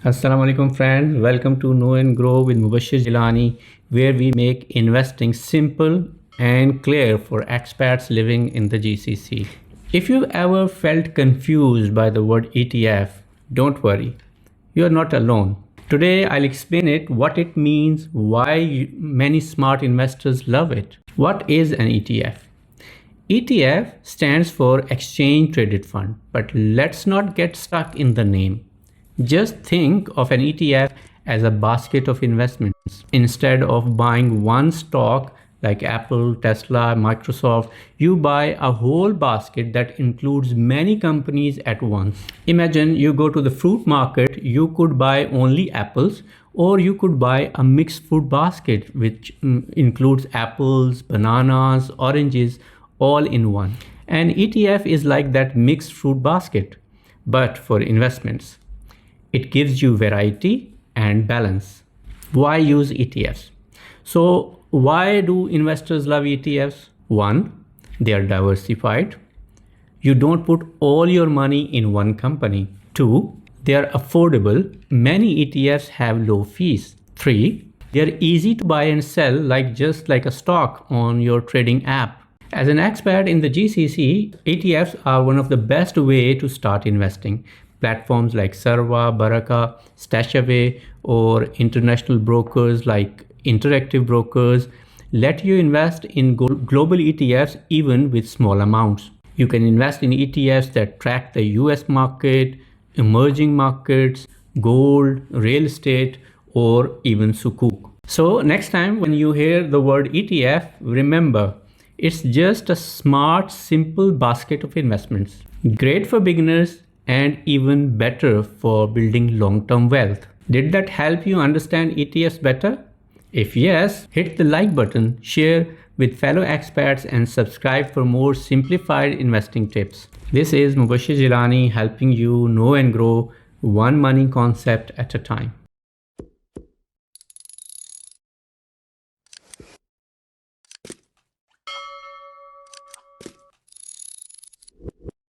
Assalamu alaikum friends, welcome to Know and Grow with Mubasher Jillani, where we make investing simple and clear for expats living in the GCC. If you've ever felt confused by the word ETF, don't worry, you're not alone. Today I'll explain it, what it means, why many smart investors love it. What is an ETF? ETF stands for Exchange Traded Fund, but let's not get stuck in the name. Just think of an ETF as a basket of investments. Instead of buying one stock like Apple, Tesla, Microsoft, you buy a whole basket that includes many companies at once. Imagine you go to the fruit market, you could buy only apples, or you could buy a mixed fruit basket which includes apples, bananas, oranges, all in one. An ETF is like that mixed fruit basket, but for investments. It gives you variety and balance. Why use ETFs? So why do investors love ETFs? One, they are diversified. You don't put all your money in one company. Two, they are affordable. Many ETFs have low fees. Three, they are easy to buy and sell just like a stock on your trading app. As an expat in the GCC, ETFs are one of the best ways to start investing. Platforms like Sarwa, Baraka, StashAway, or international brokers like Interactive Brokers let you invest in global ETFs even with small amounts. You can invest in ETFs that track the US market, emerging markets, gold, real estate, or even Sukuk. So next time when you hear the word ETF, remember, it's just a smart, simple basket of investments. Great for beginners and even better for building long-term wealth. Did that help you understand ETFs better? If yes, hit the like button, share with fellow expats, and subscribe for more simplified investing tips. This is Mubasher Jillani helping you know and grow one money concept at a time.